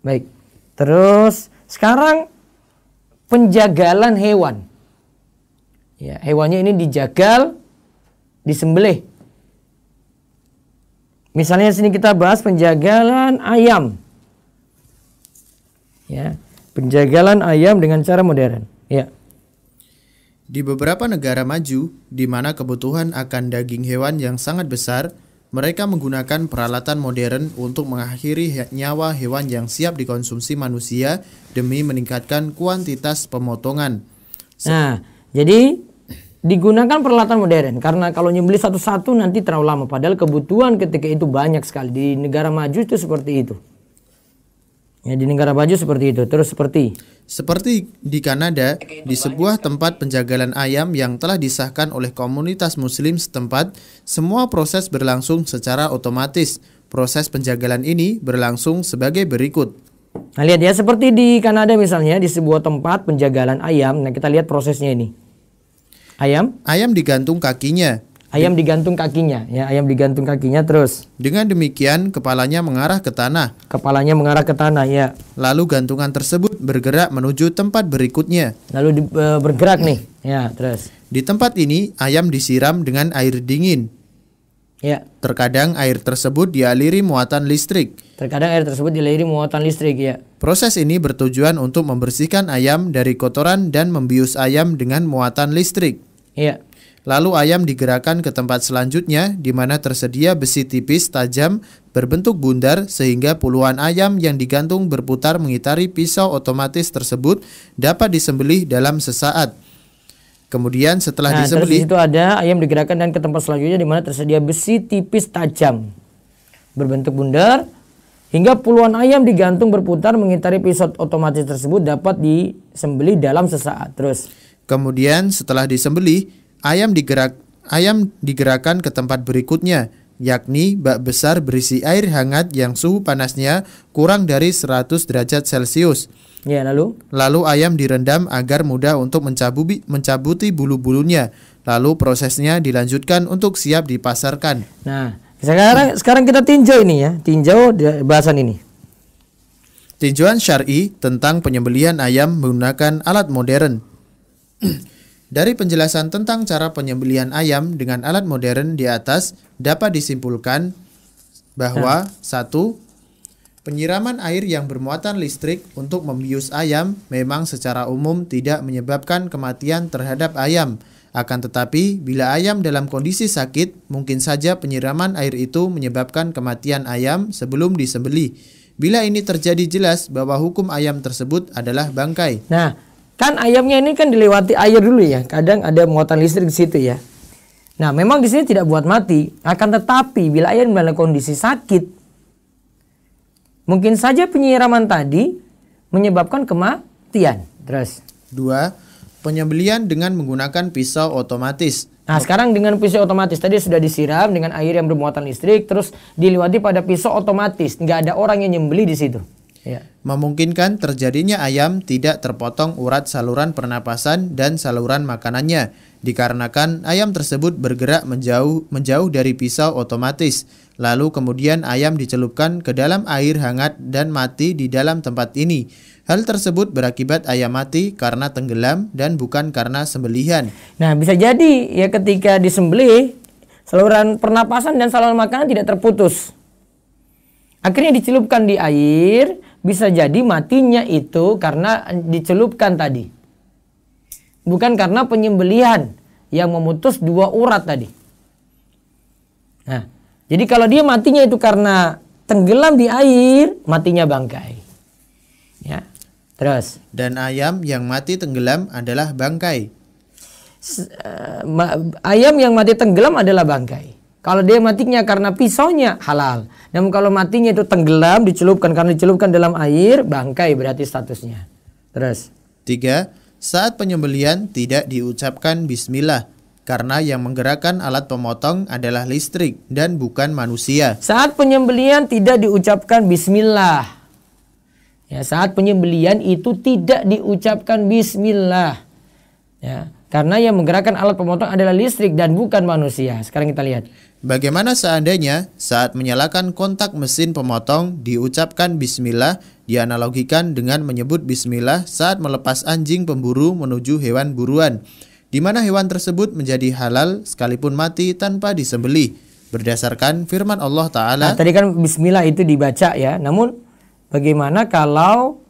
Baik. Terus sekarang penjagalan hewan. Ya, hewannya ini dijagal, disembelih. Misalnya sini kita bahas penjagalan ayam. Ya, penjagalan ayam dengan cara modern. Ya. Di beberapa negara maju, di mana kebutuhan akan daging hewan yang sangat besar, mereka menggunakan peralatan modern untuk mengakhiri nyawa hewan yang siap dikonsumsi manusia demi meningkatkan kuantitas pemotongan. Nah, jadi digunakan peralatan modern karena kalau nyembelih satu-satu nanti terlalu lama, padahal kebutuhan ketika itu banyak sekali. Di negara maju itu seperti itu. Ya, di negara maju seperti itu. Terus seperti di Kanada, di sebuah tempat penjagalan ayam yang telah disahkan oleh komunitas muslim setempat, semua proses berlangsung secara otomatis. Proses penjagalan ini berlangsung sebagai berikut. Nah, lihat ya, seperti di Kanada misalnya, di sebuah tempat penjagalan ayam. Nah, kita lihat prosesnya ini. Ayam digantung kakinya. Ayam digantung kakinya, ya, ayam digantung kakinya terus. Dengan demikian kepalanya mengarah ke tanah. Kepalanya mengarah ke tanah, ya. Lalu gantungan tersebut bergerak menuju tempat berikutnya. Lalu bergerak nih, ya, terus. Di tempat ini ayam disiram dengan air dingin. Ya. Terkadang air tersebut dialiri muatan listrik. Ya. Proses ini bertujuan untuk membersihkan ayam dari kotoran dan membius ayam dengan muatan listrik. Ya. Lalu ayam digerakkan ke tempat selanjutnya di mana tersedia besi tipis tajam berbentuk bundar sehingga puluhan ayam yang digantung berputar mengitari pisau otomatis tersebut dapat disembelih dalam sesaat. Kemudian setelah disembelih, itu ada ayam digerakkan dan ke tempat selanjutnya di mana tersedia besi tipis tajam berbentuk bundar hingga puluhan ayam digantung berputar mengitari pisau otomatis tersebut dapat disembelih dalam sesaat. Terus. Kemudian setelah disembelih, ayam digerakkan ke tempat berikutnya, yakni bak besar berisi air hangat yang suhu panasnya kurang dari 100 derajat Celcius. Ya, lalu ayam direndam agar mudah untuk mencabuti bulu-bulunya. Lalu prosesnya dilanjutkan untuk siap dipasarkan. Nah, sekarang kita tinjau ini ya, tinjau bahasan ini. Tinjauan syar'i tentang penyembelihan ayam menggunakan alat modern. Dari penjelasan tentang cara penyembelihan ayam dengan alat modern di atas dapat disimpulkan bahwa 1. Penyiraman air yang bermuatan listrik untuk membius ayam memang secara umum tidak menyebabkan kematian terhadap ayam. Akan tetapi, bila ayam dalam kondisi sakit, mungkin saja penyiraman air itu menyebabkan kematian ayam sebelum disembelih. Bila ini terjadi, jelas bahwa hukum ayam tersebut adalah bangkai. Nah, kan ayamnya ini kan dilewati air dulu ya. Kadang ada muatan listrik di situ ya. Nah, memang di sini tidak buat mati. Akan tetapi, bila ayam dalam kondisi sakit, mungkin saja penyiraman tadi menyebabkan kematian. Terus. 2. Penyembelihan dengan menggunakan pisau otomatis. Nah, sekarang dengan pisau otomatis tadi sudah disiram dengan air yang bermuatan listrik, terus dilewati pada pisau otomatis. Nggak ada orang yang nyembeli di situ. Ya. Memungkinkan terjadinya ayam tidak terpotong urat saluran pernapasan dan saluran makanannya, dikarenakan ayam tersebut bergerak menjauh dari pisau otomatis. Lalu kemudian ayam dicelupkan ke dalam air hangat dan mati di dalam tempat ini. Hal tersebut berakibat ayam mati karena tenggelam dan bukan karena sembelihan. Nah, bisa jadi ya ketika disembelih saluran pernapasan dan saluran makanan tidak terputus. Akhirnya dicelupkan di air, bisa jadi matinya itu karena dicelupkan tadi. Bukan karena penyembelihan yang memutus dua urat tadi. Nah, jadi kalau dia matinya itu karena tenggelam di air, matinya bangkai. Ya. Terus. Dan ayam yang mati tenggelam adalah bangkai. Ayam yang mati tenggelam adalah bangkai. Kalau dia matinya karena pisaunya, halal. Namun kalau matinya itu tenggelam, dicelupkan karena dicelupkan dalam air, bangkai berarti statusnya. Terus. 3. Saat penyembelihan tidak diucapkan bismillah, karena yang menggerakkan alat pemotong adalah listrik dan bukan manusia. Saat penyembelihan tidak diucapkan bismillah. Ya, saat penyembelihan itu tidak diucapkan bismillah. Ya, Karena yang menggerakkan alat pemotong adalah listrik dan bukan manusia. Sekarang kita lihat. Bagaimana seandainya saat menyalakan kontak mesin pemotong diucapkan bismillah, dianalogikan dengan menyebut bismillah saat melepas anjing pemburu menuju hewan buruan, di mana hewan tersebut menjadi halal sekalipun mati tanpa disembelih, berdasarkan firman Allah Ta'ala. Nah, tadi kan bismillah itu dibaca ya. Namun bagaimana kalau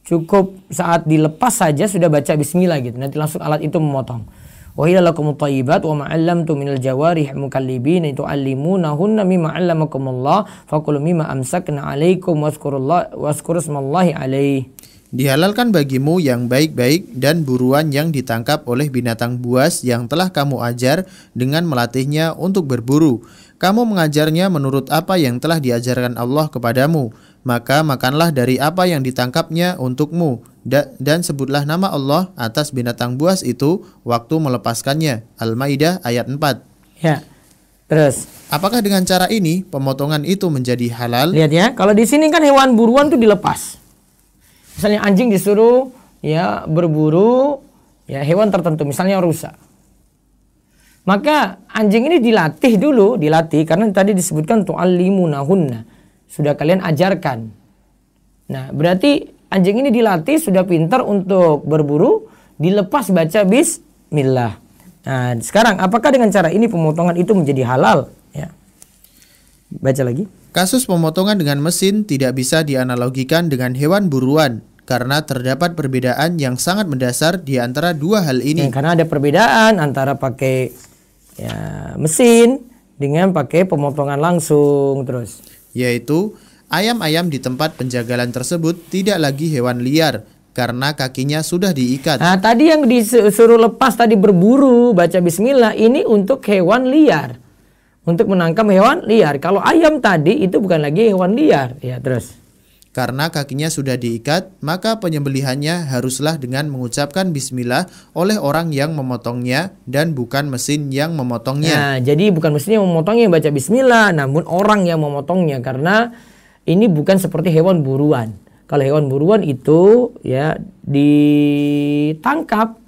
cukup saat dilepas saja sudah baca bismillah gitu. Nanti langsung alat itu memotong. Wa hiya lakumut thayyibat wa ma 'allamtum minal jawarih mukallibin tu'allimunahunna mimma 'allamakumullah faqulu mimma amsakna 'alaikum wazkurusmallahi 'alaihi. Dihalalkan bagimu yang baik-baik dan buruan yang ditangkap oleh binatang buas yang telah kamu ajar dengan melatihnya untuk berburu. Kamu mengajarnya menurut apa yang telah diajarkan Allah kepadamu. Maka makanlah dari apa yang ditangkapnya untukmu, dan sebutlah nama Allah atas binatang buas itu waktu melepaskannya. Al-Maidah ayat 4. Ya. Terus, apakah dengan cara ini pemotongan itu menjadi halal? lihat ya, kalau di sini kan hewan buruan itu dilepas. Misalnya anjing disuruh ya berburu ya hewan tertentu, misalnya rusa. Maka anjing ini dilatih karena tadi disebutkan tu'allimunahunna. Sudah kalian ajarkan. Nah, berarti anjing ini dilatih, sudah pintar untuk berburu, dilepas baca bismillah. Nah, sekarang apakah dengan cara ini pemotongan itu menjadi halal? Ya. Baca lagi. Kasus pemotongan dengan mesin tidak bisa dianalogikan dengan hewan buruan karena terdapat perbedaan yang sangat mendasar di antara dua hal ini. Ya, karena ada perbedaan antara pakai ya, mesin dengan pakai pemotongan langsung terus. Yaitu ayam-ayam di tempat penjagalan tersebut tidak lagi hewan liar karena kakinya sudah diikat. Nah, tadi yang disuruh lepas tadi berburu baca bismillah ini untuk hewan liar. Untuk menangkap hewan liar. Kalau ayam tadi itu bukan lagi hewan liar. Ya, terus. Karena kakinya sudah diikat, maka penyembelihannya haruslah dengan mengucapkan bismillah oleh orang yang memotongnya dan bukan mesin yang memotongnya. Nah, jadi bukan mesin yang memotongnya yang baca bismillah, namun orang yang memotongnya, karena ini bukan seperti hewan buruan. Kalau hewan buruan itu ya ditangkap.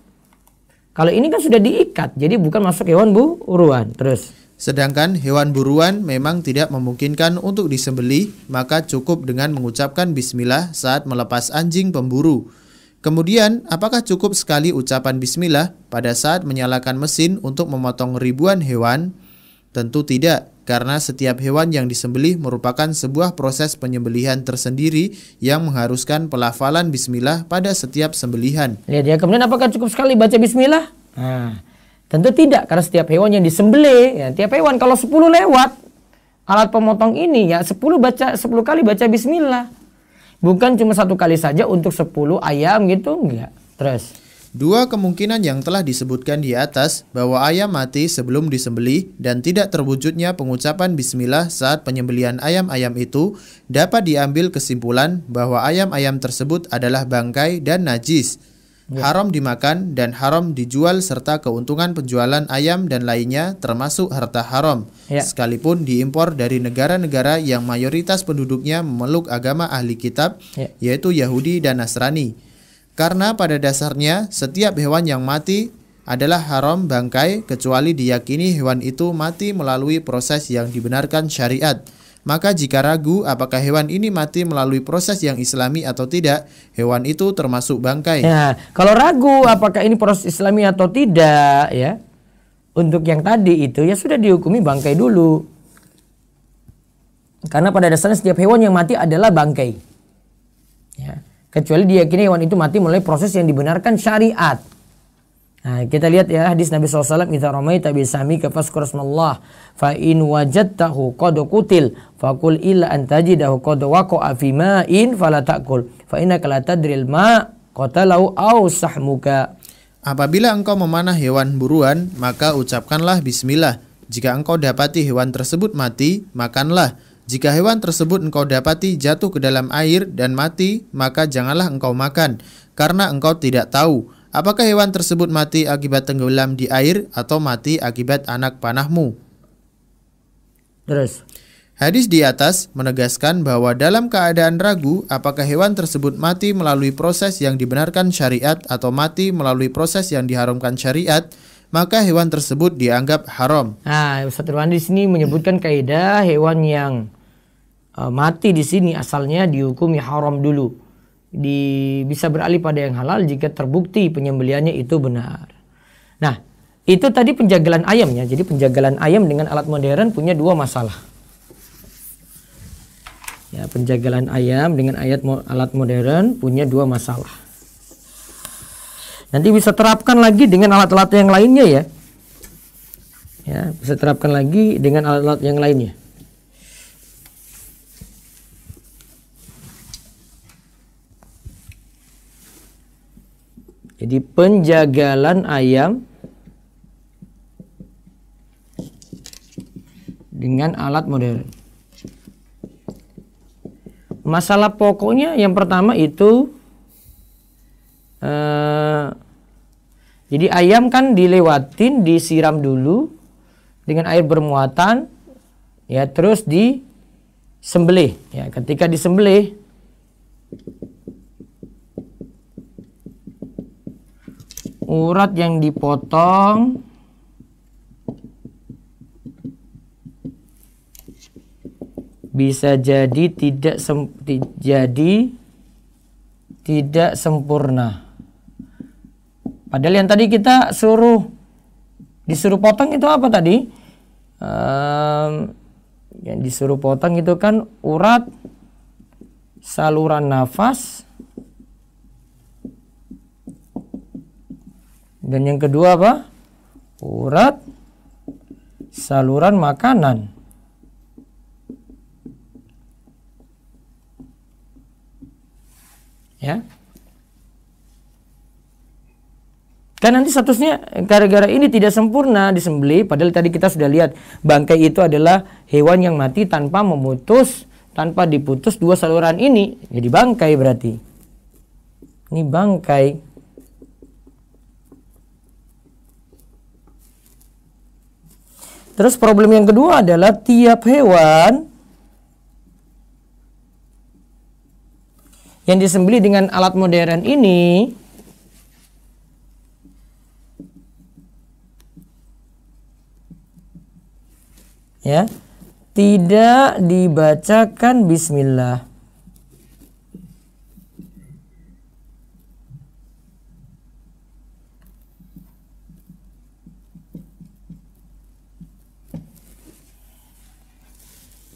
Kalau ini kan sudah diikat, jadi bukan masuk hewan buruan. Terus. Sedangkan hewan buruan memang tidak memungkinkan untuk disembelih, maka cukup dengan mengucapkan bismillah saat melepas anjing pemburu. Kemudian, apakah cukup sekali ucapan bismillah pada saat menyalakan mesin untuk memotong ribuan hewan? Tentu tidak, karena setiap hewan yang disembelih merupakan sebuah proses penyembelihan tersendiri yang mengharuskan pelafalan bismillah pada setiap sembelihan. Lihat ya, kemudian apakah cukup sekali baca bismillah? Nah, tentu tidak, karena setiap hewan yang disembelih, ya, tiap hewan kalau 10 lewat alat pemotong ini ya 10 kali baca bismillah. Bukan cuma 1 kali saja untuk 10 ayam gitu, enggak. Terus. Dua kemungkinan yang telah disebutkan di atas bahwa ayam mati sebelum disembelih dan tidak terwujudnya pengucapan bismillah saat penyembelihan ayam-ayam itu dapat diambil kesimpulan bahwa ayam-ayam tersebut adalah bangkai dan najis. Haram dimakan dan haram dijual serta keuntungan penjualan ayam dan lainnya termasuk harta haram. Sekalipun diimpor dari negara-negara yang mayoritas penduduknya memeluk agama ahli kitab, yaitu Yahudi dan Nasrani. Karena pada dasarnya setiap hewan yang mati adalah haram bangkai kecuali diyakini hewan itu mati melalui proses yang dibenarkan syariat. Maka jika ragu apakah hewan ini mati melalui proses yang islami atau tidak, hewan itu termasuk bangkai. Ya, kalau ragu apakah ini proses islami atau tidak, ya, untuk yang tadi itu ya sudah dihukumi bangkai dulu. Karena pada dasarnya setiap hewan yang mati adalah bangkai. Ya, kecuali diyakini hewan itu mati melalui proses yang dibenarkan syariat. Nah, kita lihat ya hadis Nabi SAW, "Idza ramaita bisamika fazkur asmallah fa in wajadtahu qad qutil faqul illa an tajidahu qad waqa'a fi ma'in fala ta'kul fa innaka la tadril ma qatalahu aw sahmuka." Apabila engkau memanah hewan buruan, maka ucapkanlah bismillah. Jika engkau dapati hewan tersebut mati, makanlah. Jika hewan tersebut engkau dapati jatuh ke dalam air dan mati, maka janganlah engkau makan, karena engkau tidak tahu apakah hewan tersebut mati akibat tenggelam di air atau mati akibat anak panahmu. Terus. Hadis di atas menegaskan bahwa dalam keadaan ragu apakah hewan tersebut mati melalui proses yang dibenarkan syariat atau mati melalui proses yang diharamkan syariat, maka hewan tersebut dianggap haram. Nah, Ustaz Irwan di sini menyebutkan kaidah hewan yang mati di sini asalnya dihukumi haram dulu. Bisa beralih pada yang halal jika terbukti penyembelihannya itu benar. Nah, itu tadi penjagalan ayam ya. Jadi penjagalan ayam dengan alat modern punya dua masalah. Ya, penjagalan ayam dengan alat modern punya dua masalah. Nanti bisa terapkan lagi dengan alat-alat yang lainnya ya. Ya, bisa terapkan lagi dengan alat-alat yang lainnya. Jadi penjagalan ayam dengan alat modern. Masalah pokoknya yang pertama itu jadi ayam kan dilewatin, disiram dulu dengan air bermuatan ya, terus disembelih ya. Ketika disembelih urat yang dipotong bisa jadi tidak sempurna. Padahal yang tadi kita disuruh potong itu apa tadi? Yang disuruh potong itu kan urat saluran nafas, dan yang kedua apa? Urat saluran makanan. Ya. Kan nanti statusnya gara-gara ini tidak sempurna disembelih, padahal tadi kita sudah lihat bangkai itu adalah hewan yang mati tanpa diputus dua saluran ini. Jadi bangkai berarti. Ini bangkai. Terus problem yang kedua adalah tiap hewan yang disembelih dengan alat modern ini ya tidak dibacakan bismillah.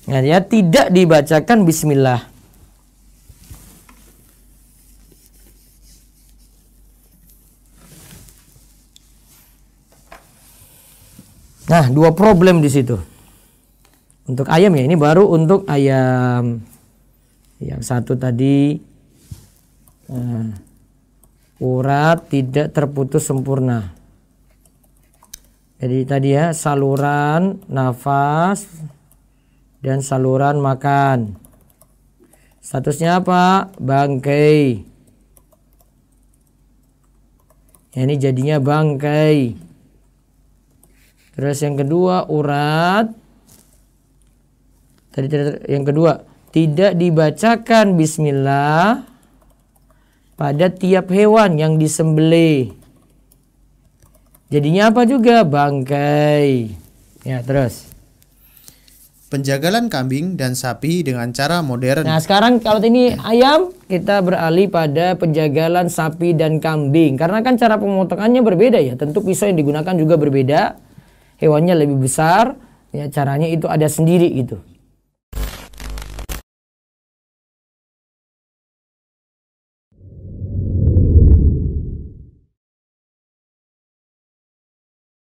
Nah, ya tidak dibacakan bismillah. Nah, dua problem di situ. Untuk ayam ya, ini baru untuk ayam. Yang satu tadi urat tidak terputus sempurna. Jadi tadi ya saluran nafas dan saluran makan. Statusnya apa? Bangkai. Ya, ini jadinya bangkai. Terus yang kedua urat. Tadi yang kedua tidak dibacakan bismillah pada tiap hewan yang disembelih. Jadinya apa juga? Bangkai. Ya, terus. Penjagalan kambing dan sapi dengan cara modern. Nah, sekarang kalau ini ayam, kita beralih pada penjagalan sapi dan kambing. Karena kan cara pemotongannya berbeda ya. Tentu pisau yang digunakan juga berbeda. Hewannya lebih besar, ya caranya itu ada sendiri gitu.